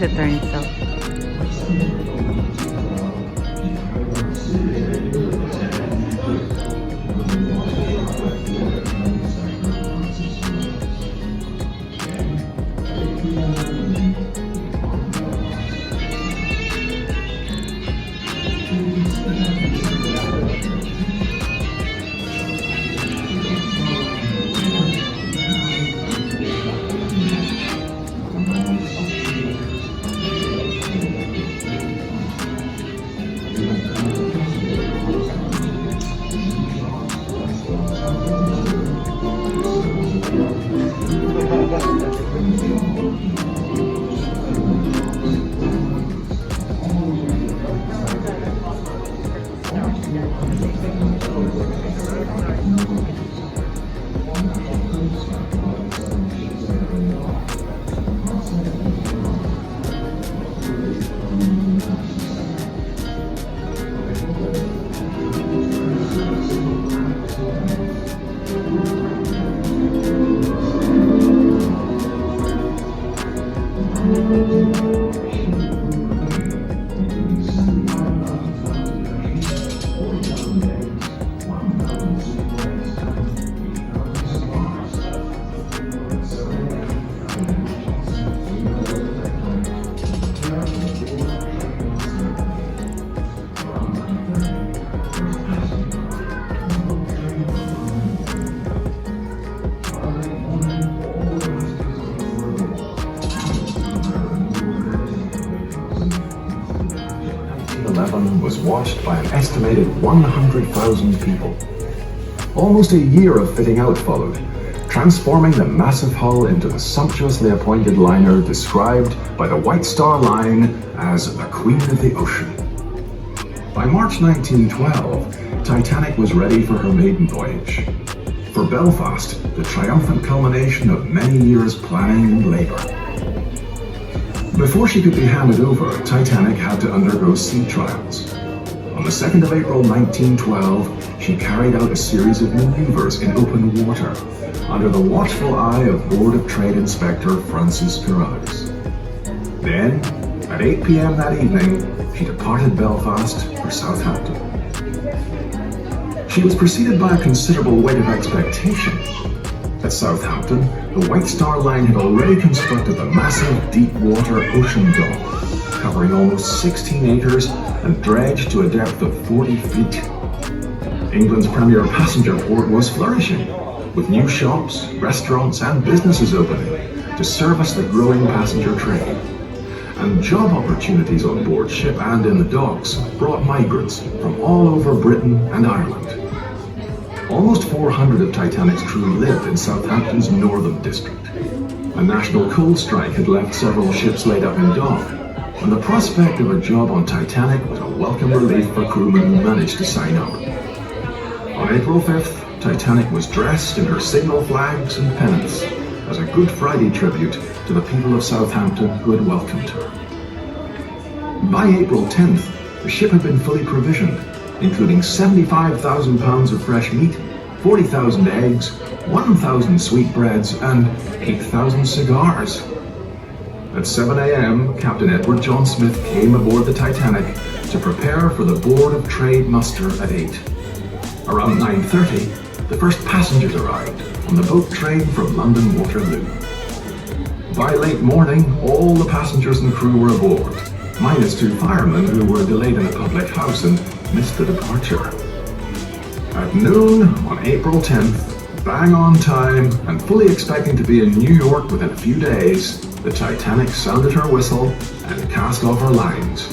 magte-turn south. Was watched by an estimated 100,000 people. Almost a year of fitting out followed, transforming the massive hull into the sumptuously appointed liner described by the White Star Line as a queen of the ocean. By March 1912, Titanic was ready for her maiden voyage. For Belfast, the triumphant culmination of many years' planning and labour. Before she could be handed over, Titanic had to undergo sea trials. On the 2nd of April 1912, she carried out a series of maneuvers in open water under the watchful eye of Board of Trade Inspector Francis Carruthers. Then, at 8 p.m. that evening, she departed Belfast for Southampton. She was preceded by a considerable weight of expectation. At Southampton, the White Star Line had already constructed the massive deep-water ocean dock, covering almost 16 acres and dredged to a depth of 40 feet. England's premier passenger port was flourishing, with new shops, restaurants and businesses opening to service the growing passenger trade. And job opportunities on board ship and in the docks brought migrants from all over Britain and Ireland. Almost 400 of Titanic's crew lived in Southampton's northern district. A national coal strike had left several ships laid up in dock, and the prospect of a job on Titanic was a welcome relief for crewmen who managed to sign up. On April 5th, Titanic was dressed in her signal flags and pennants as a Good Friday tribute to the people of Southampton who had welcomed her. By April 10th, the ship had been fully provisioned, including 75,000 pounds of fresh meat, 40,000 eggs, 1,000 sweetbreads, and 8,000 cigars. At 7 a.m., Captain Edward John Smith came aboard the Titanic to prepare for the Board of Trade muster at 8. Around 9:30, the first passengers arrived on the boat train from London Waterloo. By late morning, all the passengers and crew were aboard, minus 2 firemen who were delayed in a public house and missed the departure. At noon on April 10th, bang on time and fully expecting to be in New York within a few days, the Titanic sounded her whistle and cast off her lines.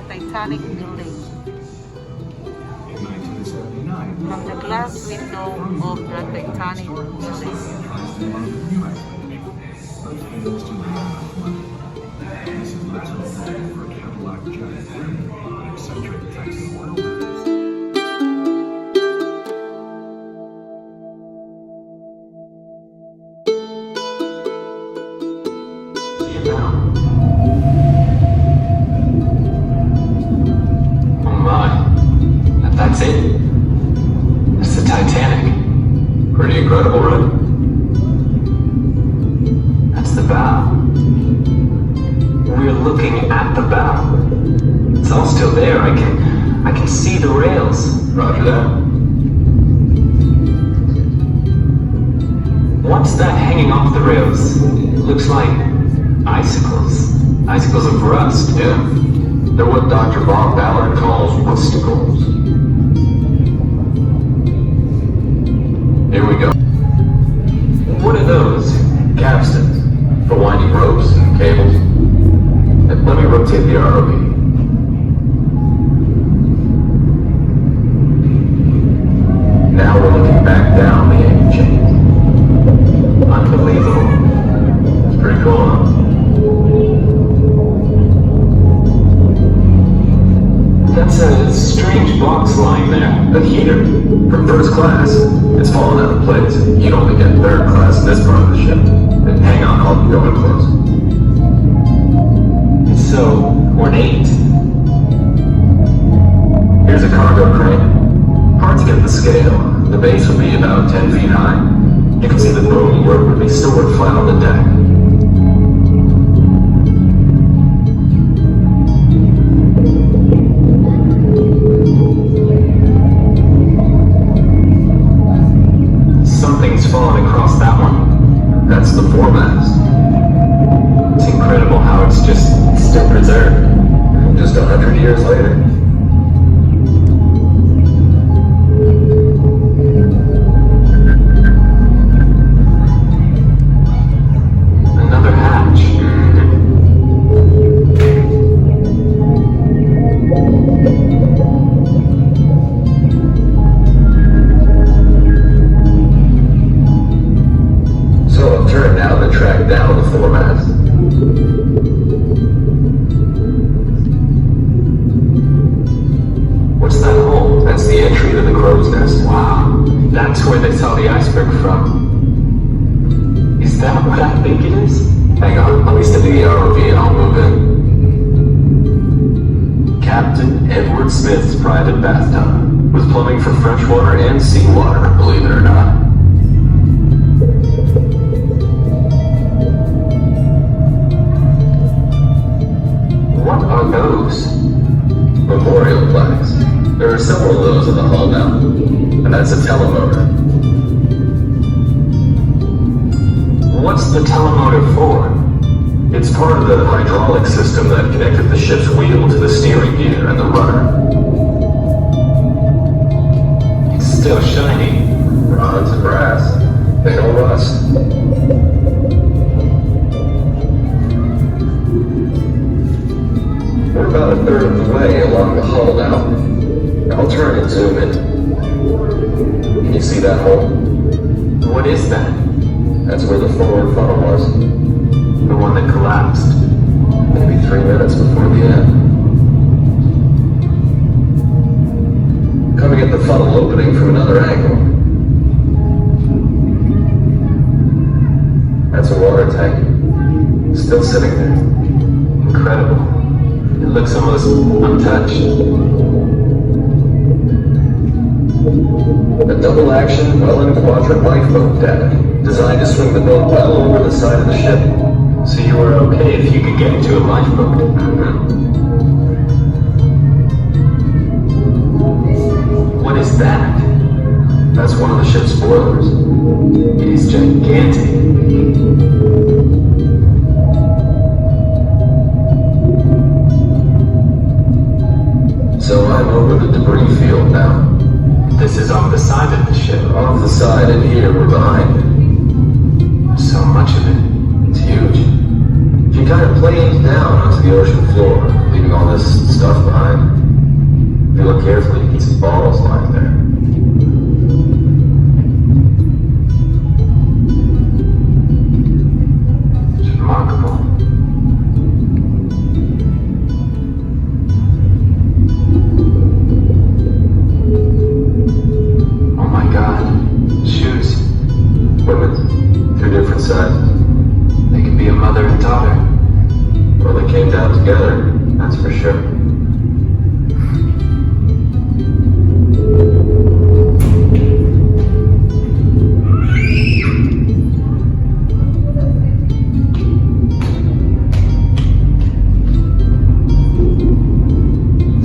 Titanic building. In 1979, From the glass window of the Titanic building. tries to launch a new expedition, but fails to raise enough money. This has led to a problem for Cadillac giant Rim, an eccentric Texan oil man. Oh my, that's it? It's the Titanic. Pretty incredible, right? That's the bow. We're looking at the bow. It's all still there. I can see the rails. Roger that. What's that hanging off the rails? It looks like icicles. Icicles of rust. Yeah. They're what Dr. Bob Ballard calls rusticles. Here we go. What are those? Capstans for winding ropes and cables. Let me rotate the ROV. Now we're looking back down the anchor chain. Unbelievable. It's pretty cool, huh? That's a strange box lying there. A heater from first class. It's fallen out of place. You'd only get third class in this part of the ship. And hang on, I'll go in close. It's so ornate. Here's a cargo crane. Hard to get the scale. The base would be about 10 feet high. You can see the boom where it would be stored flat on the deck. Something's fallen across that one. That's the foremast. It's incredible how it's just still preserved. Just 100 years later. Another hatch. So I've turned now to track down the foremast. What's that hole? That's the entry to the crow's nest. Wow, that's where they saw the iceberg from. Is that what I think it is? Hang on, let me steady the ROV and I'll move in. Captain Edward Smith's private bathtub, with plumbing for fresh water and seawater, believe it or not. What are those? Memorial plaques. There are several of those in the hull now, and that's a telemotor. What's the telemotor for? It's part of the hydraulic system that connected the ship's wheel to the steering gear and the rudder. It's still shiny. Bronze and brass. They don't rust. We're about a third of the way along the hull now. I'll turn and zoom in. Can you see that hole? What is that? That's where the forward funnel was. The one that collapsed. Maybe 3 minutes before the end. Coming at the funnel opening from another angle. That's a water tank. Still sitting there. Incredible. It looks almost untouched. A double-action, well-in-quadrant lifeboat deck, designed to swing the boat well over the side of the ship. So you were okay if you could get into a lifeboat. What is that? That's one of the ship's boilers. It is gigantic. So I'm over the debris field now. This is on the side of the ship. Off the side, and here we're behind it. So much of it. It's huge. If you kind of plane down onto the ocean floor, leaving all this stuff behind. If you look carefully, you can see bottles lying there. It's remarkable. Oh my God. Shoes. Women. 2 different sizes. They could be a mother and daughter. Well, they came down together, that's for sure.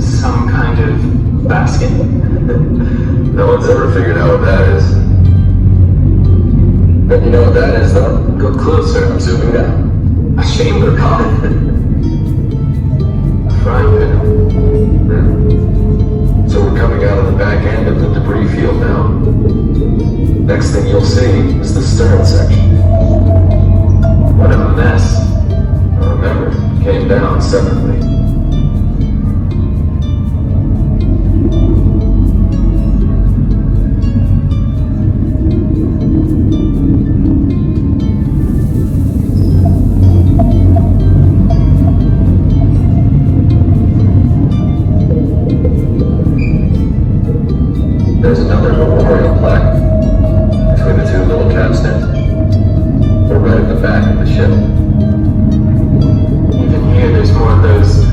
Some kind of basket. No one's ever figured out what that is. But you know what that is, though? Go closer. I'm zooming down. A chamber pot. A frying pan. So we're coming out of the back end of the debris field now. Next thing you'll see is the stern section. What a mess. Remember, it came down separately. There's another memorial plaque between the 2 little capstans. We're right at the back of the ship. Even here, there's more of those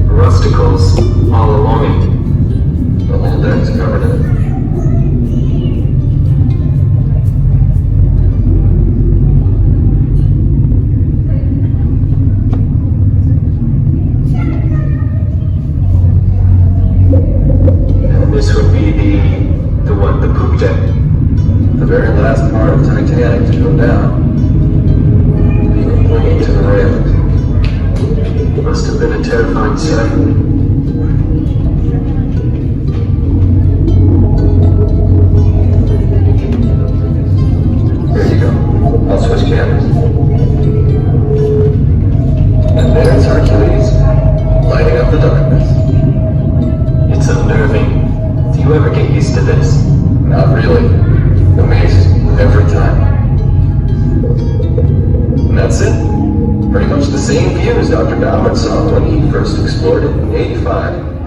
rusticles all along it. The whole deck's covered in it. And this would be the poop deck. The very last part of Titanic to go down. People clinging to the railings. It must have been a terrifying sight. There you go. I'll switch cameras. And there's Hercules, lighting up the darkness. It's unnerving. Do you ever get used to this? Not really. Amazes me every time. And that's it. Pretty much the same view as Dr. Ballard saw when he first explored it in '85.